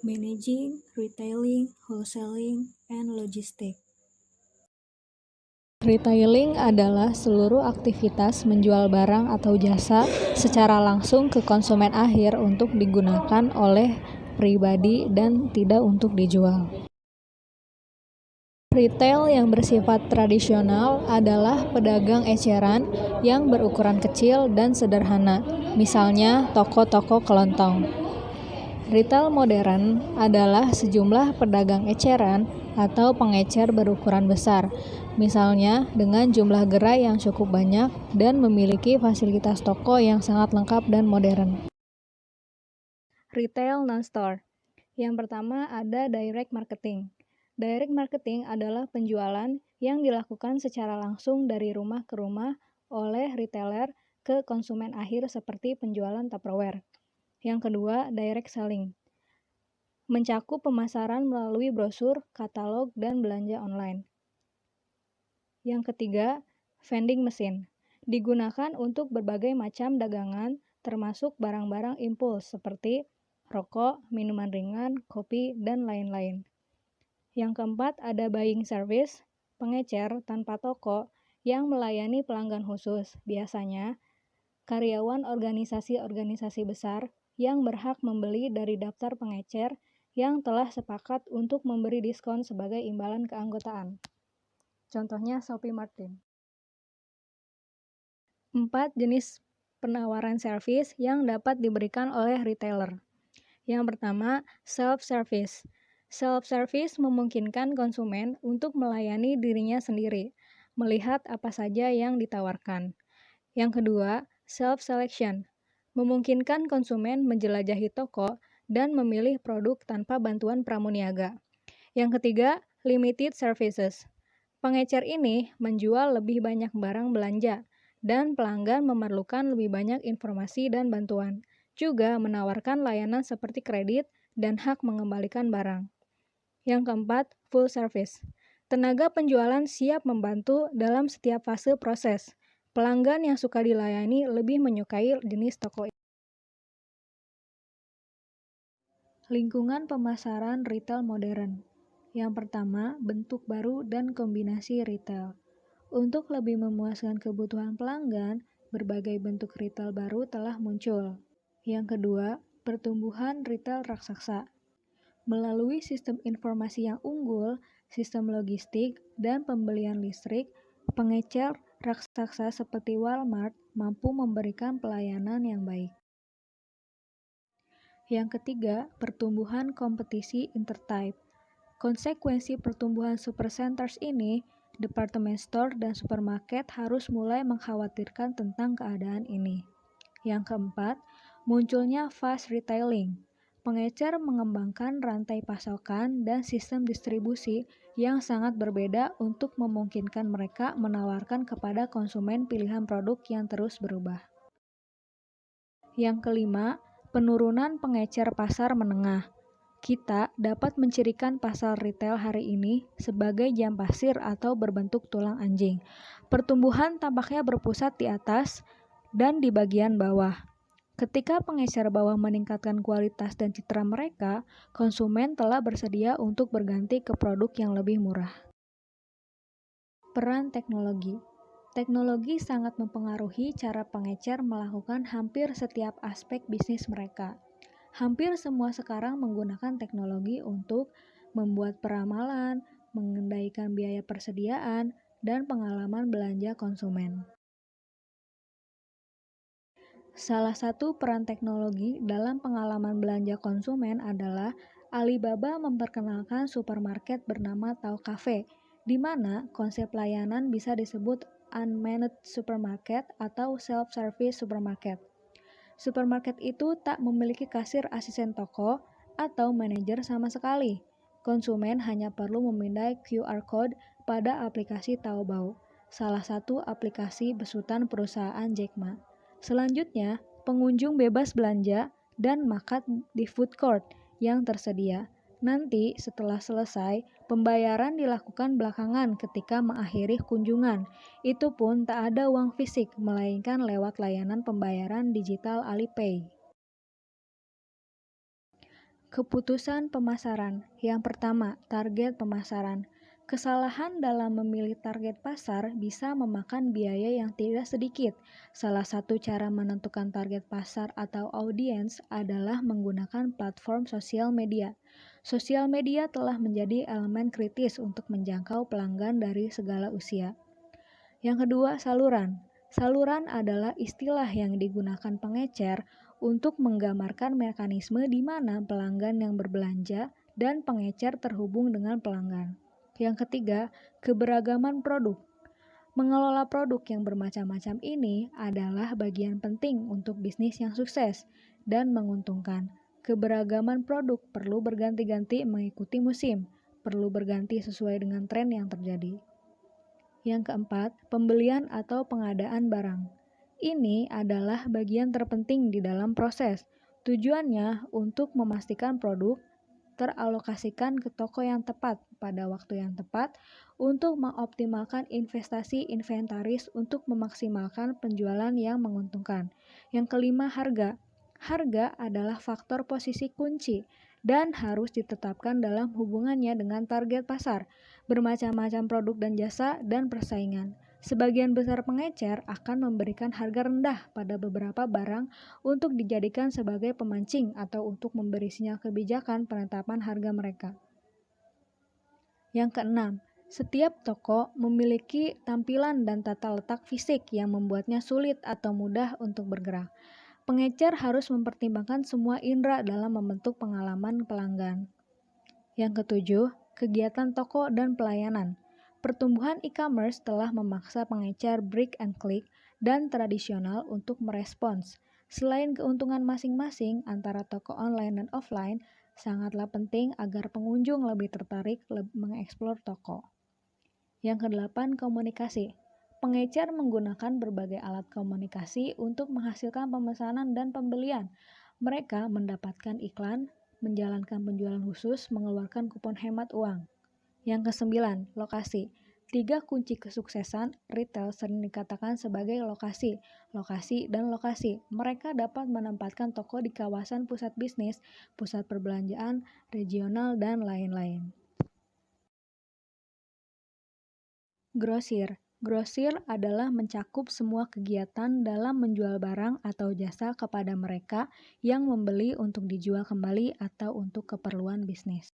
Managing, retailing, wholesaling, and logistics. Retailing adalah seluruh aktivitas menjual barang atau jasa secara langsung ke konsumen akhir untuk digunakan oleh pribadi dan tidak untuk dijual. Retail yang bersifat tradisional adalah pedagang eceran yang berukuran kecil dan sederhana, misalnya toko-toko kelontong. Retail modern adalah sejumlah pedagang eceran atau pengecer berukuran besar, misalnya dengan jumlah gerai yang cukup banyak dan memiliki fasilitas toko yang sangat lengkap dan modern. Retail non-store. Yang pertama ada direct marketing. Direct marketing adalah penjualan yang dilakukan secara langsung dari rumah ke rumah oleh retailer ke konsumen akhir seperti penjualan Tupperware. Yang kedua, direct selling. Mencakup pemasaran melalui brosur, katalog, dan belanja online. Yang ketiga, vending machine. Digunakan untuk berbagai macam dagangan, termasuk barang-barang impuls seperti rokok, minuman ringan, kopi, dan lain-lain. Yang keempat, ada buying service, pengecer tanpa toko yang melayani pelanggan khusus, biasanya karyawan organisasi-organisasi besar yang berhak membeli dari daftar pengecer yang telah sepakat untuk memberi diskon sebagai imbalan keanggotaan. Contohnya Shopee Martin. 4 jenis penawaran servis yang dapat diberikan oleh retailer. Yang pertama, self-service. Self-service memungkinkan konsumen untuk melayani dirinya sendiri, melihat apa saja yang ditawarkan. Yang kedua, self-selection. Memungkinkan konsumen menjelajahi toko dan memilih produk tanpa bantuan pramuniaga. Yang ketiga, limited services. Pengecer ini menjual lebih banyak barang belanja, dan pelanggan memerlukan lebih banyak informasi dan bantuan. Juga menawarkan layanan seperti kredit dan hak mengembalikan barang. Yang keempat, full service. Tenaga penjualan siap membantu dalam setiap fase proses. Pelanggan yang suka dilayani lebih menyukai jenis toko ini. Lingkungan pemasaran retail modern. Yang pertama, bentuk baru dan kombinasi retail. Untuk lebih memuaskan kebutuhan pelanggan, berbagai bentuk retail baru telah muncul. Yang kedua, pertumbuhan retail raksasa. Melalui sistem informasi yang unggul, sistem logistik, dan pembelian listrik, pengecer raksasa seperti Walmart mampu memberikan pelayanan yang baik. Yang ketiga, pertumbuhan kompetisi intertype. Konsekuensi pertumbuhan supercenters ini, department store dan supermarket harus mulai mengkhawatirkan tentang keadaan ini. Yang keempat, munculnya fast retailing. Pengecer mengembangkan rantai pasokan dan sistem distribusi yang sangat berbeda untuk memungkinkan mereka menawarkan kepada konsumen pilihan produk yang terus berubah. Yang kelima, penurunan pengecer pasar menengah. Kita dapat mencirikan pasar retail hari ini sebagai jam pasir atau berbentuk tulang anjing. Pertumbuhan tampaknya berpusat di atas dan di bagian bawah. Ketika pengecer bawah meningkatkan kualitas dan citra mereka, konsumen telah bersedia untuk berganti ke produk yang lebih murah. Peran teknologi. Teknologi sangat mempengaruhi cara pengecer melakukan hampir setiap aspek bisnis mereka. Hampir semua sekarang menggunakan teknologi untuk membuat peramalan, mengendalikan biaya persediaan, dan pengalaman belanja konsumen. Salah satu peran teknologi dalam pengalaman belanja konsumen adalah Alibaba memperkenalkan supermarket bernama Tao Cafe, di mana konsep layanan bisa disebut unmanned supermarket atau self-service supermarket. Supermarket itu tak memiliki kasir asisten toko atau manajer sama sekali. Konsumen hanya perlu memindai QR Code pada aplikasi Taobao, salah satu aplikasi besutan perusahaan Jack Ma. Selanjutnya, pengunjung bebas belanja dan makan di food court yang tersedia. Nanti, setelah selesai, pembayaran dilakukan belakangan ketika mengakhiri kunjungan. Itu pun tak ada uang fisik, melainkan lewat layanan pembayaran digital Alipay. Keputusan pemasaran. Yang pertama, target pemasaran. Kesalahan dalam memilih target pasar bisa memakan biaya yang tidak sedikit. Salah satu cara menentukan target pasar atau audiens adalah menggunakan platform sosial media. Sosial media telah menjadi elemen kritis untuk menjangkau pelanggan dari segala usia. Yang kedua, saluran. Saluran adalah istilah yang digunakan pengecer untuk menggambarkan mekanisme di mana pelanggan yang berbelanja dan pengecer terhubung dengan pelanggan. Yang ketiga, keberagaman produk. Mengelola produk yang bermacam-macam ini adalah bagian penting untuk bisnis yang sukses dan menguntungkan. Keberagaman produk perlu berganti-ganti mengikuti musim, perlu berganti sesuai dengan tren yang terjadi. Yang keempat, pembelian atau pengadaan barang. Ini adalah bagian terpenting di dalam proses. Tujuannya untuk memastikan produk teralokasikan ke toko yang tepat pada waktu yang tepat untuk mengoptimalkan investasi inventaris untuk memaksimalkan penjualan yang menguntungkan. Yang kelima, harga. Harga adalah faktor posisi kunci dan harus ditetapkan dalam hubungannya dengan target pasar, bermacam-macam produk dan jasa, dan persaingan. Sebagian besar pengecer akan memberikan harga rendah pada beberapa barang untuk dijadikan sebagai pemancing atau untuk memberi sinyal kebijakan penetapan harga mereka. Yang keenam, setiap toko memiliki tampilan dan tata letak fisik yang membuatnya sulit atau mudah untuk bergerak. Pengecer harus mempertimbangkan semua indera dalam membentuk pengalaman pelanggan. Yang ketujuh, kegiatan toko dan pelayanan. Pertumbuhan e-commerce telah memaksa pengecer brick and click dan tradisional untuk merespons. Selain keuntungan masing-masing antara toko online dan offline, sangatlah penting agar pengunjung lebih tertarik mengeksplor toko. Yang kedelapan, komunikasi. Pengecer menggunakan berbagai alat komunikasi untuk menghasilkan pemesanan dan pembelian. Mereka mendapatkan iklan, menjalankan penjualan khusus, mengeluarkan kupon hemat uang. Yang kesembilan, lokasi. 3 kunci kesuksesan retail sering dikatakan sebagai lokasi, lokasi, dan lokasi. Mereka dapat menempatkan toko di kawasan pusat bisnis, pusat perbelanjaan, regional, dan lain-lain. Grosir. Grosir adalah mencakup semua kegiatan dalam menjual barang atau jasa kepada mereka yang membeli untuk dijual kembali atau untuk keperluan bisnis.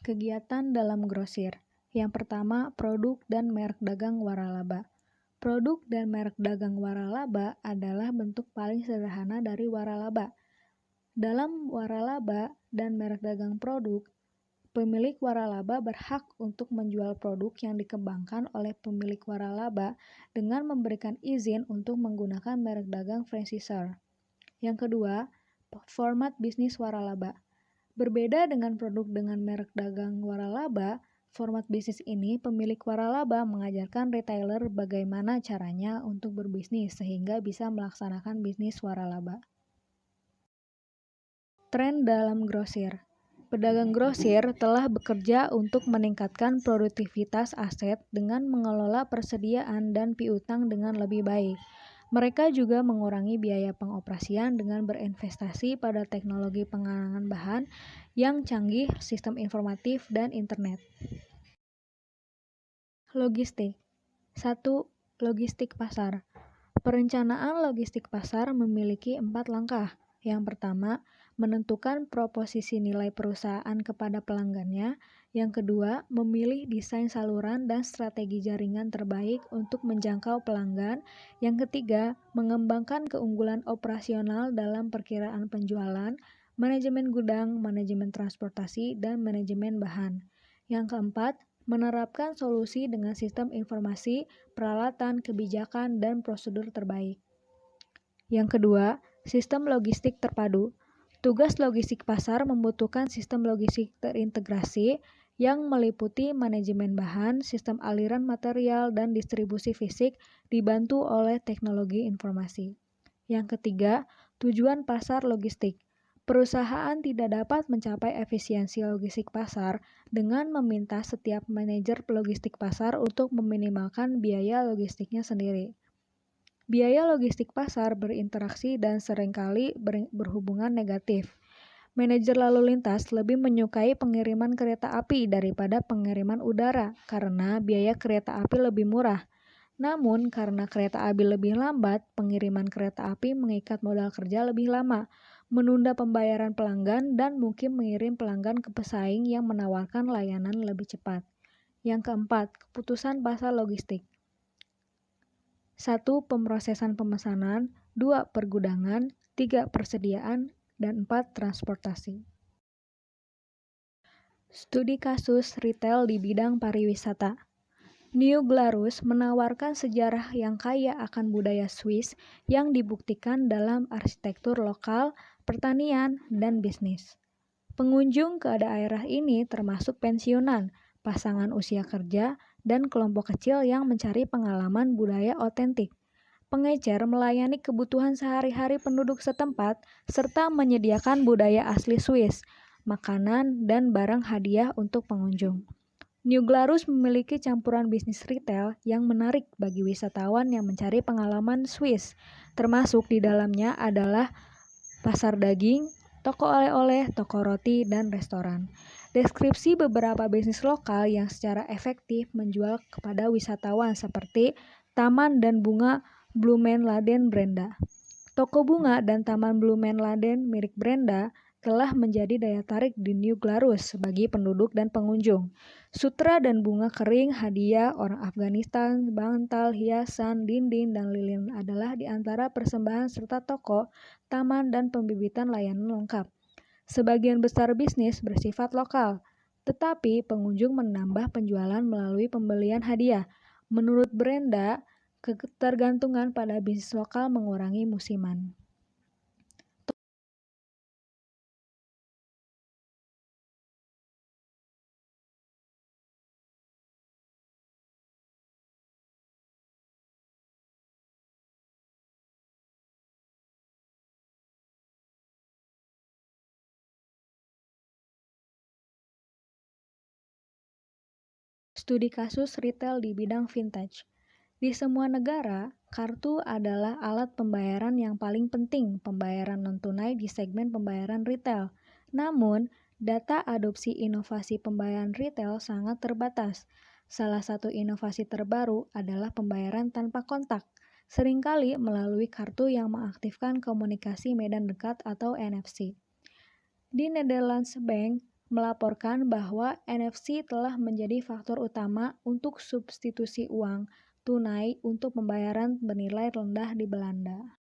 Kegiatan dalam grosir. Yang pertama, produk dan merek dagang waralaba. Produk dan merek dagang waralaba adalah bentuk paling sederhana dari waralaba. Dalam waralaba dan merek dagang produk, pemilik waralaba berhak untuk menjual produk yang dikembangkan oleh pemilik waralaba dengan memberikan izin untuk menggunakan merek dagang franchisor. Yang kedua, format bisnis waralaba. Berbeda dengan produk dengan merek dagang waralaba, format bisnis ini pemilik waralaba mengajarkan retailer bagaimana caranya untuk berbisnis sehingga bisa melaksanakan bisnis waralaba. Tren dalam grosir. Pedagang grosir telah bekerja untuk meningkatkan produktivitas aset dengan mengelola persediaan dan piutang dengan lebih baik. Mereka juga mengurangi biaya pengoperasian dengan berinvestasi pada teknologi pengenalan bahan yang canggih, sistem informatif, dan internet. Logistik. 1. Logistik pasar. Perencanaan logistik pasar memiliki 4 langkah. Yang pertama, menentukan proposisi nilai perusahaan kepada pelanggannya. Yang kedua, memilih desain saluran dan strategi jaringan terbaik untuk menjangkau pelanggan. Yang ketiga, mengembangkan keunggulan operasional dalam perkiraan penjualan, manajemen gudang, manajemen transportasi, dan manajemen bahan. Yang keempat, menerapkan solusi dengan sistem informasi, peralatan, kebijakan, dan prosedur terbaik. Yang kedua, sistem logistik terpadu. Tugas logistik pasar membutuhkan sistem logistik terintegrasi yang meliputi manajemen bahan, sistem aliran material, dan distribusi fisik dibantu oleh teknologi informasi. Yang ketiga, tujuan pasar logistik. Perusahaan tidak dapat mencapai efisiensi logistik pasar dengan meminta setiap manajer logistik pasar untuk meminimalkan biaya logistiknya sendiri. Biaya logistik pasar berinteraksi dan seringkali berhubungan negatif. Manajer lalu lintas lebih menyukai pengiriman kereta api daripada pengiriman udara karena biaya kereta api lebih murah. Namun, karena kereta api lebih lambat, pengiriman kereta api mengikat modal kerja lebih lama, menunda pembayaran pelanggan, dan mungkin mengirim pelanggan ke pesaing yang menawarkan layanan lebih cepat. Yang keempat, keputusan pasar logistik. 1. Pemrosesan pemesanan, 2. Pergudangan, 3. Persediaan, dan 4. Transportasi. Studi kasus retail di bidang pariwisata. New Glarus menawarkan sejarah yang kaya akan budaya Swiss yang dibuktikan dalam arsitektur lokal, pertanian, dan bisnis. Pengunjung ke daerah ini termasuk pensiunan, pasangan usia kerja, dan kelompok kecil yang mencari pengalaman budaya otentik. Pengecer melayani kebutuhan sehari-hari penduduk setempat serta menyediakan budaya asli Swiss, makanan, dan barang hadiah untuk pengunjung. New Glarus memiliki campuran bisnis retail yang menarik bagi wisatawan yang mencari pengalaman Swiss, termasuk di dalamnya adalah pasar daging, toko oleh-oleh, toko roti, dan restoran. Deskripsi beberapa bisnis lokal yang secara efektif menjual kepada wisatawan seperti Taman dan Bunga Bloemenladen Brenda. Toko bunga dan Taman Bloemenladen milik Brenda telah menjadi daya tarik di New Glarus bagi penduduk dan pengunjung. Sutra dan bunga kering, hadiah, orang Afghanistan, bantal, hiasan, dinding, dan lilin adalah di antara persembahan serta toko, taman, dan pembibitan layanan lengkap. Sebagian besar bisnis bersifat lokal, tetapi pengunjung menambah penjualan melalui pembelian hadiah. Menurut Brenda, ketergantungan pada bisnis lokal mengurangi musiman. Studi kasus retail di bidang vintage. Di semua negara, kartu adalah alat pembayaran yang paling penting pembayaran non-tunai di segmen pembayaran retail. Namun, data adopsi inovasi pembayaran retail sangat terbatas. Salah satu inovasi terbaru adalah pembayaran tanpa kontak, seringkali melalui kartu yang mengaktifkan komunikasi medan dekat atau NFC. Di Netherlands Bank melaporkan bahwa NFC telah menjadi faktor utama untuk substitusi uang tunai untuk pembayaran bernilai rendah di Belanda.